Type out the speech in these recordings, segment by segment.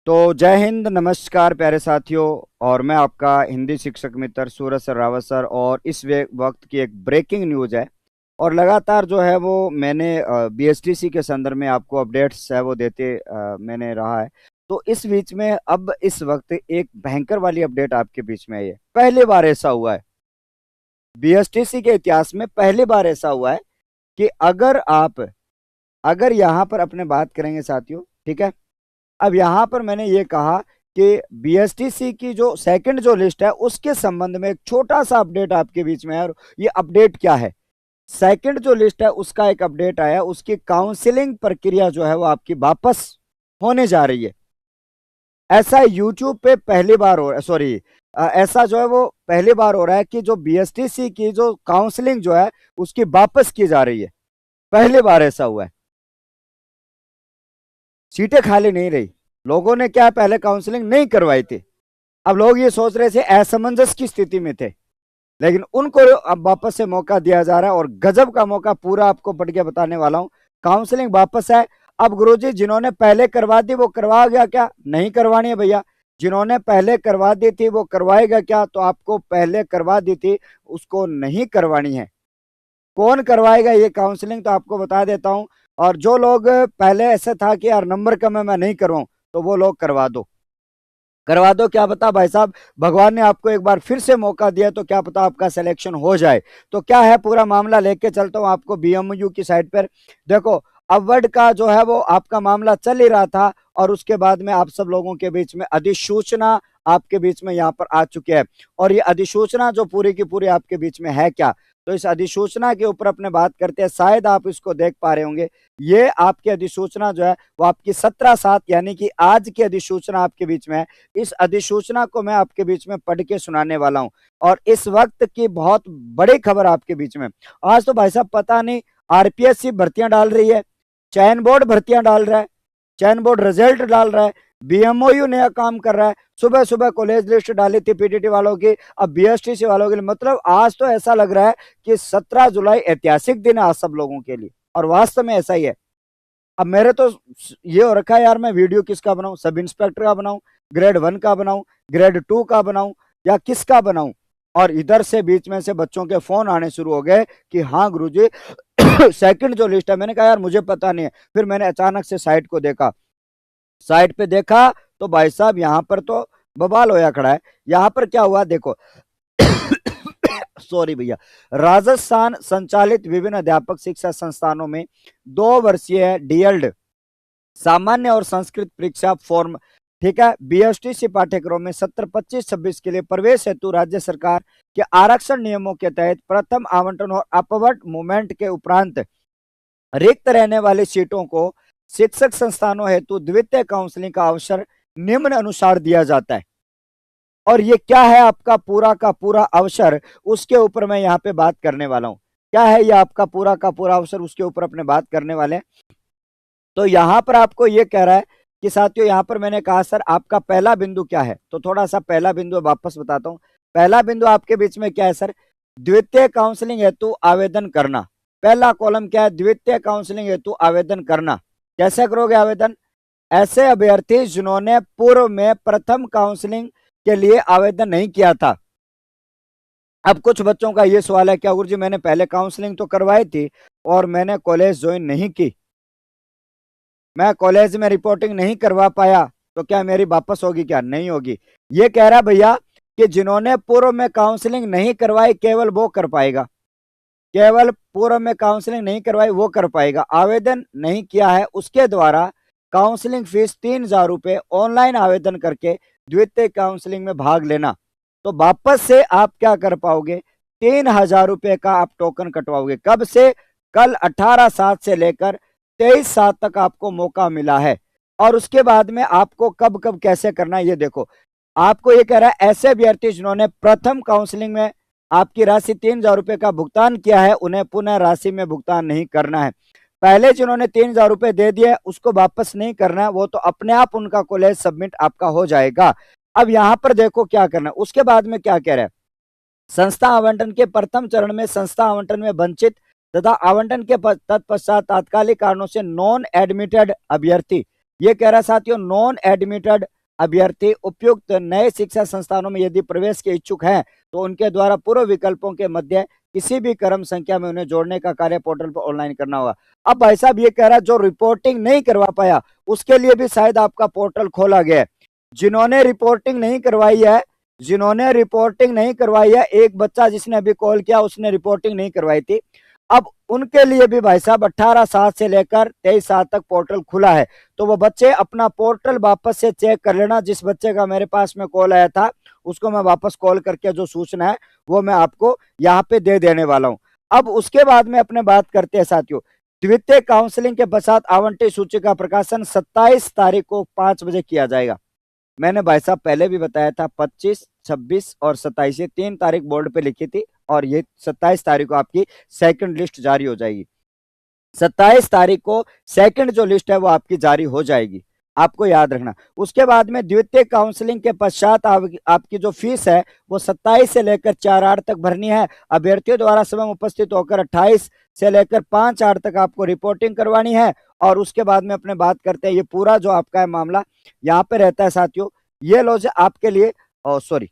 तो जय हिंद, नमस्कार प्यारे साथियों। और मैं आपका हिंदी शिक्षक मित्र सूरज सर रावत सर। और इस वक्त की एक ब्रेकिंग न्यूज है और लगातार जो है वो मैंने बीएसटीसी के संदर्भ में आपको अपडेट्स है वो देते मैंने रहा है। तो इस बीच में अब इस वक्त एक भयंकर वाली अपडेट आपके बीच में आई है। पहली बार ऐसा हुआ है बीएसटीसी के इतिहास में, पहली बार ऐसा हुआ है कि अगर यहाँ पर अपने बात करेंगे साथियों, ठीक है। अब यहां पर मैंने ये कहा कि बीएसटीसी की जो सेकंड जो लिस्ट है उसके संबंध में एक छोटा सा अपडेट आपके बीच में है। और ये अपडेट क्या है? सेकंड जो लिस्ट है उसका एक अपडेट आया, उसकी काउंसलिंग प्रक्रिया जो है वो आपकी वापस होने जा रही है। ऐसा यूट्यूब पे पहली बार हो रहा है, सॉरी, ऐसा जो है वो पहली बार हो रहा है कि जो बीएसटीसी की जो काउंसलिंग जो है उसकी वापस की जा रही है। पहली बार ऐसा हुआ है। सीटें खाली नहीं रही। लोगों ने क्या पहले काउंसलिंग नहीं करवाई थी। अब लोग ये सोच रहे थे, असमंजस की स्थिति में थे, लेकिन उनको अब वापस से मौका दिया जा रहा है और गजब का मौका पूरा आपको पढ़ के बताने वाला हूं। काउंसलिंग वापस है। अब गुरुजी जिन्होंने पहले करवा दी वो करवा गया क्या? नहीं करवानी है भैया। जिन्होंने पहले करवा दी थी वो करवाएगा क्या? तो आपको पहले करवा दी थी उसको नहीं करवानी है। कौन करवाएगा ये काउंसलिंग तो आपको बता देता हूं। और जो लोग पहले ऐसा था कि यार नंबर कम है मैं नहीं करवाऊं, तो वो लोग करवा दो, करवा दो। क्या पता भाई साहब, भगवान ने आपको एक बार फिर से मौका दिया तो क्या पता आपका सिलेक्शन हो जाए। तो क्या है पूरा मामला लेके चलता हूं आपको बीएमयू की साइड पर। देखो, अवॉर्ड का जो है वो आपका मामला चल ही रहा था और उसके बाद में आप सब लोगों के बीच में अधिसूचना आपके बीच में यहाँ पर आ चुकी है। और ये अधिसूचना जो पूरी की पूरी आपके बीच में है क्या, तो इस अधिसूचना के ऊपर अपने बात करते हैं। शायद आप इसको देख पा रहे होंगे। ये आपकी अधिसूचना जो है वो आपकी 17/7 यानी कि आज की अधिसूचना आपके बीच में है। इस अधिसूचना को मैं आपके बीच में पढ़ के सुनाने वाला हूं। और इस वक्त की बहुत बड़ी खबर आपके बीच में। आज तो भाई साहब पता नहीं, आरपीएससी भर्तियां डाल रही है, चयन बोर्ड भर्तियां डाल रहा है, चयन बोर्ड रिजल्ट डाल रहा है, बीएमओयू नया काम कर रहा है। सुबह सुबह कॉलेज लिस्ट डाली थी पीटीटी वालों की, अब बीएसटीसी वालों के लिए। मतलब आज तो ऐसा लग रहा है कि 17 जुलाई ऐतिहासिक दिन है आज सब लोगों के लिए। और वास्तव में ऐसा ही है। अब मेरे तो ये हो रखा है यार, मैं वीडियो किसका बनाऊं? सब इंस्पेक्टर का बनाऊं, ग्रेड 1 का बनाऊं, ग्रेड 2 का बनाऊं, या किसका बनाऊं? और इधर से बीच में से बच्चों के फोन आने शुरू हो गए कि हाँ गुरुजी सेकंड जो लिस्ट है। मैंने कहा यार मुझे पता नहीं है। फिर मैंने अचानक से साइट को देखा, साइट पे देखा तो भाई साहब यहाँ पर तो बवाल होया खड़ा है। यहाँ पर क्या हुआ देखो सॉरी भैया। राजस्थान संचालित विभिन्न अध्यापक शिक्षा संस्थानों में 2 वर्षीय डीएलड सामान्य और संस्कृत परीक्षा फॉर्म, ठीक है, बीएसटीसी पाठ्यक्रम में 17, 25, 26 के लिए प्रवेश हेतु राज्य सरकार के आरक्षण नियमों के तहत प्रथम आवंटन और अपवर्ड मूवमेंट के उपरांत रिक्त रहने वाली सीटों को शिक्षक संस्थानों हेतु द्वितीय काउंसलिंग का अवसर निम्न अनुसार दिया जाता है। और ये क्या है आपका पूरा का पूरा अवसर, उसके ऊपर मैं यहाँ पे बात करने वाला हूँ। क्या है ये आपका पूरा का पूरा अवसर, उसके ऊपर अपने बात करने वाले हैं। तो यहाँ पर आपको ये कह रहा है कि साथियों, यहाँ पर मैंने कहा सर आपका पहला बिंदु क्या है, तो थोड़ा सा पहला बिंदु वापस बताता हूँ। पहला बिंदु आपके बीच में क्या है सर? द्वितीय काउंसलिंग हेतु आवेदन करना। पहला कॉलम क्या है? द्वितीय काउंसलिंग हेतु आवेदन करना। कैसे करोगे आवेदन? ऐसे अभ्यर्थी जिन्होंने पूर्व में प्रथम काउंसलिंग के लिए आवेदन नहीं किया था। अब कुछ बच्चों का ये सवाल है, क्या गुरुजी मैंने पहले काउंसलिंग तो करवाई थी और मैंने कॉलेज ज्वाइन नहीं की, मैं कॉलेज में रिपोर्टिंग नहीं करवा पाया, तो क्या मेरी वापस होगी? क्या नहीं होगी। ये कह रहा भैया कि जिन्होंने पूर्व में काउंसलिंग नहीं करवाई केवल वो कर पाएगा, केवल पूर्व में काउंसलिंग नहीं करवाई वो कर पाएगा। आवेदन नहीं किया है उसके द्वारा काउंसलिंग फीस 3,000 रुपए ऑनलाइन आवेदन करके द्वितीय काउंसलिंग में भाग लेना। तो वापस से आप क्या कर पाओगे? 3,000 रुपए का आप टोकन कटवाओगे। कब से? कल 18/7 से लेकर 23/7 तक आपको मौका मिला है। और उसके बाद में आपको कब कब कैसे करना है ये देखो। आपको ये कह रहा है ऐसे अभ्यर्थी जिन्होंने प्रथम काउंसलिंग में आपकी राशि 3,000 रुपए का भुगतान किया है उन्हें पुनः राशि में भुगतान नहीं करना है। पहले जिन्होंने 3,000 रुपए दे दिए उसको वापस नहीं करना है, वो तो अपने आप उनका कॉलेज सबमिट आपका हो जाएगा। अब यहां पर देखो क्या करना है। उसके बाद में क्या कह रहा है? संस्था आवंटन के प्रथम चरण में संस्था आवंटन में वंचित तथा आवंटन के तत्पश्चात तात्कालिक कारणों से नॉन एडमिटेड अभ्यर्थी, ये कह रहा है साथियों नॉन एडमिटेड अभ्यर्थी उपयुक्त नए शिक्षा संस्थानों में यदि प्रवेश के इच्छुक हैं तो उनके द्वारा पूर्व विकल्पों के मध्य किसी भी क्रम संख्या में उन्हें जोड़ने का कार्य पोर्टल पर ऑनलाइन करना होगा। अब भाई साहब ये कह रहा है जो रिपोर्टिंग नहीं करवा पाया उसके लिए भी शायद आपका पोर्टल खोला गया है। जिन्होंने रिपोर्टिंग नहीं करवाई है, जिन्होंने रिपोर्टिंग नहीं करवाई है, एक बच्चा जिसने अभी कॉल किया उसने रिपोर्टिंग नहीं करवाई थी, अब उनके लिए भी भाई साहब 18/7 से लेकर 23/7 तक पोर्टल खुला है। तो वो बच्चे अपना पोर्टल वापस से चेक कर लेना। जिस बच्चे का मेरे पास में कॉल आया था उसको मैं वापस कॉल करके जो सूचना है वो मैं आपको यहाँ पे दे देने वाला हूँ। अब उसके बाद में अपने बात करते हैं साथियों, द्वितीय काउंसलिंग के पश्चात आवंटित सूची का प्रकाशन 27 तारीख को 5 बजे किया जाएगा। मैंने भाई साहब पहले भी बताया था 25, 26 और 27 ये 3 तारीख बोर्ड पे लिखी थी और ये 27 तारीख को आपकी सेकंड लिस्ट जारी हो जाएगी। 27 तारीख को सेकंड जो लिस्ट है वो आपकी जारी हो जाएगी, आपको याद रखना। उसके बाद में द्वितीय काउंसलिंग के पश्चात आपकी जो फीस है वो 27 से लेकर 4/8 तक भरनी है। अभ्यर्थियों द्वारा समय उपस्थित होकर 28 से लेकर 5/8 तक आपको रिपोर्टिंग करवानी है। और उसके बाद में अपने बात करते हैं, ये पूरा जो आपका है मामला यहाँ पे रहता है साथियों, ये लो आपके लिए सॉरी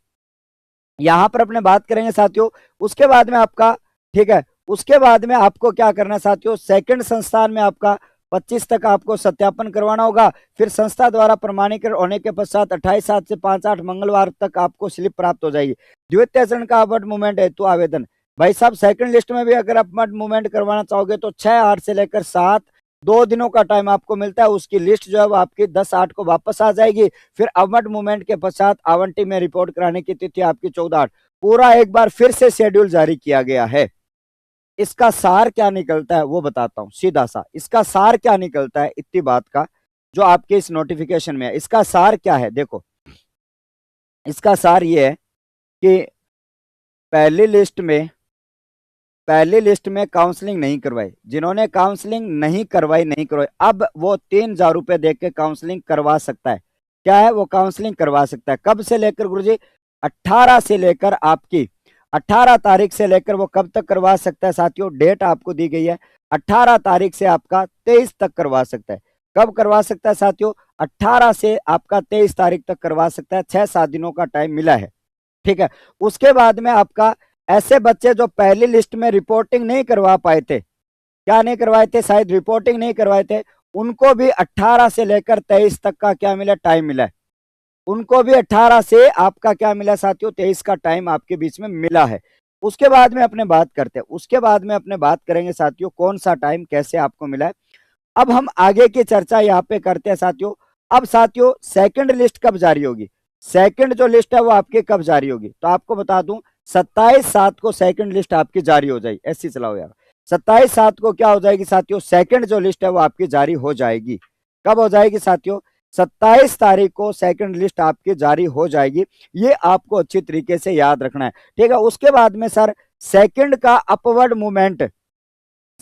यहाँ पर अपने बात करेंगे साथियों। उसके बाद में आपका ठीक है, उसके बाद में आपको क्या करना है साथियों, सेकंड संस्थान में आपका 25 तक आपको सत्यापन करवाना होगा। फिर संस्था द्वारा प्रमाणीकरण होने के पश्चात 28/7 से 5/8 मंगलवार तक आपको स्लिप प्राप्त हो जाएगी। द्वितीय चरण का अपवर्ड मूवमेंट हेतु आवेदन भाई साहब सेकंड लिस्ट में भी अगर अपवर्ड मूवमेंट करवाना चाहोगे तो 6/8 से लेकर 7 2 दिनों का टाइम आपको मिलता है। उसकी लिस्ट जो है वो आपकी 10/8 को वापस आ जाएगी। फिर अपवर्ड मूवमेंट के पश्चात आवंटी में रिपोर्ट कराने की तिथि आपकी 14/8। पूरा एक बार फिर से शेड्यूल जारी किया गया है। इसका सार क्या निकलता है वो बताता हूं सीधा सा। इसका सार क्या निकलता है इतनी बात का जो आपके इस नोटिफिकेशन में है, इसका सार क्या है देखो। इसका सार ये है कि पहली लिस्ट में काउंसलिंग नहीं करवाई, जिन्होंने काउंसलिंग नहीं करवाई अब वो 3,000 रुपए देख के काउंसलिंग करवा सकता है। क्या है वो काउंसलिंग करवा सकता है। कब से लेकर गुरुजी 18 से लेकर आपकी 18 तारीख से लेकर वो कब तक करवा सकता है साथियों, डेट आपको दी गई है 18 तारीख से आपका 23 तक करवा सकता है। कब करवा सकता है साथियों, 18 से आपका 23 तारीख तक करवा सकता है। 6-7 दिनों का टाइम मिला है, ठीक है। उसके बाद में आपका ऐसे बच्चे जो पहली लिस्ट में रिपोर्टिंग नहीं करवा पाए थे, क्या नहीं करवाए थे, शायद रिपोर्टिंग नहीं करवाए थे, उनको भी 18 से लेकर 23 तक का क्या मिला, टाइम मिला है। उनको भी 18 से आपका क्या मिला साथियों, 23 का टाइम आपके बीच में मिला है। उसके बाद में अपने बात करते हैं, उसके बाद में अपने बात करेंगे साथियों कौन सा टाइम कैसे आपको मिला है। अब हम आगे की चर्चा यहाँ पे करते हैं साथियों। अब साथियों सेकंड लिस्ट कब जारी होगी, सेकंड जो लिस्ट है वो आपकी कब जारी होगी, तो आपको बता दूं 27/7 को सेकंड लिस्ट आपकी जारी हो जाएगी। ऐसी चलाओ यार, 27/7 को क्या हो जाएगी साथियों, सेकंड जो लिस्ट है वो आपकी जारी हो जाएगी। कब हो जाएगी साथियों, 27 तारीख को सेकंड लिस्ट आपकी जारी हो जाएगी। ये आपको अच्छी तरीके से याद रखना है, ठीक है। उसके बाद में सर सेकंड का अपवर्ड मूवमेंट,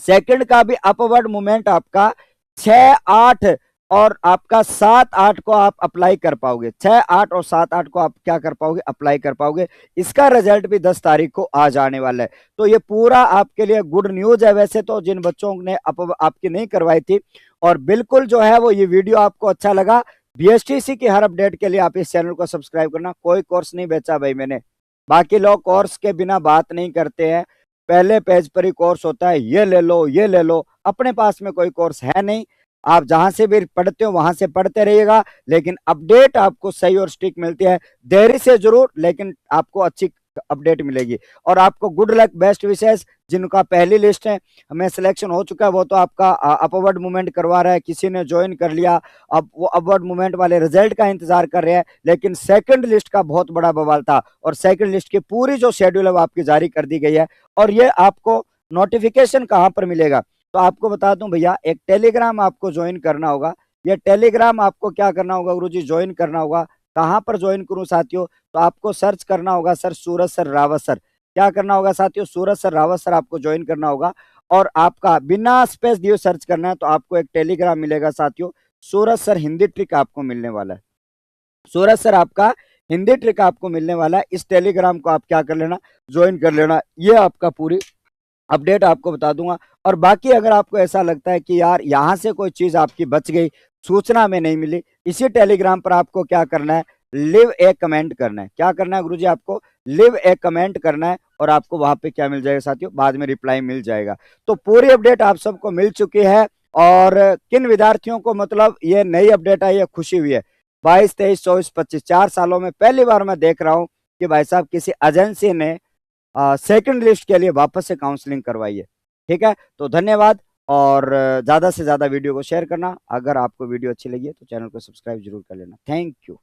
सेकंड का भी अपवर्ड मूवमेंट आपका 6/8 और आपका 7/8 को आप अप्लाई कर पाओगे। 6/8 और 7/8 को आप क्या कर पाओगे, अप्लाई कर पाओगे। इसका रिजल्ट भी 10 तारीख को आ जाने वाला है। तो ये पूरा आपके लिए गुड न्यूज है। वैसे तो जिन बच्चों ने आपकी नहीं करवाई थी, और बिल्कुल जो है वो ये वीडियो आपको अच्छा लगा, बीएसटीसी की हर अपडेट के लिए आप इस चैनल को सब्सक्राइब करना। कोई कोर्स नहीं बेचा भाई मैंने, बाकी लोग कोर्स के बिना बात नहीं करते हैं, पहले पेज पर ही कोर्स होता है, ये ले लो ये ले लो। अपने पास में कोई कोर्स है नहीं, आप जहां से भी पढ़ते हो वहां से पढ़ते रहिएगा, लेकिन अपडेट आपको सही और स्टिक मिलती है, देरी से जरूर लेकिन आपको अच्छी अपडेट मिलेगी। और आपको गुड लक, बेस्ट विशेष। जिनका पहली लिस्ट है हमें सिलेक्शन हो चुका है वो तो आपका अपवर्ड मूवमेंट करवा रहा है, किसी ने ज्वाइन कर लिया, अब वो अपवर्ड मूवमेंट वाले रिजल्ट का इंतजार कर रहे हैं। लेकिन सेकंड लिस्ट का बहुत बड़ा बवाल था और सेकंड लिस्ट की पूरी जो शेड्यूल है वो आपकी जारी कर दी गई है। और ये आपको नोटिफिकेशन कहाँ पर मिलेगा, तो आपको बता दूं भैया, एक टेलीग्राम आपको ज्वाइन करना होगा। ये टेलीग्राम आपको क्या करना होगा गुरुजी, ज्वाइन करना होगा। कहां पर ज्वाइन करूं साथियों, तो आपको सर्च करना होगा सर सूरज सर रावत सर। क्या करना होगा साथियों, सूरज सर रावत सर आपको ज्वाइन करना होगा और आपका बिना स्पेस दिए सर्च करना है। तो आपको एक टेलीग्राम मिलेगा साथियों, सूरज सर हिंदी ट्रिक आपको मिलने वाला है। सूरज सर आपका हिंदी ट्रिक आपको मिलने वाला है। इस टेलीग्राम को आप क्या कर लेना, ज्वाइन कर लेना। ये आपका पूरी अपडेट आपको बता दूंगा। और बाकी अगर आपको ऐसा लगता है कि यार यहाँ से कोई चीज आपकी बच गई, सूचना में नहीं मिली, इसी टेलीग्राम पर आपको क्या करना है, लिव ए कमेंट करना है। क्या करना है गुरुजी, आपको लिव ए कमेंट करना है और आपको वहां पे क्या मिल जाएगा साथियों, बाद में रिप्लाई मिल जाएगा। तो पूरी अपडेट आप सबको मिल चुकी है। और किन विद्यार्थियों को मतलब ये नई अपडेट आई है, खुशी हुई है, 22, 23, 24, 25 4 सालों में पहली बार मैं देख रहा हूं कि भाई साहब किसी एजेंसी ने सेकंड लिस्ट के लिए वापस से काउंसलिंग करवाई है। ठीक है, तो धन्यवाद। और ज्यादा से ज्यादा वीडियो को शेयर करना। अगर आपको वीडियो अच्छी लगी है तो चैनल को सब्सक्राइब जरूर कर लेना। Thank you.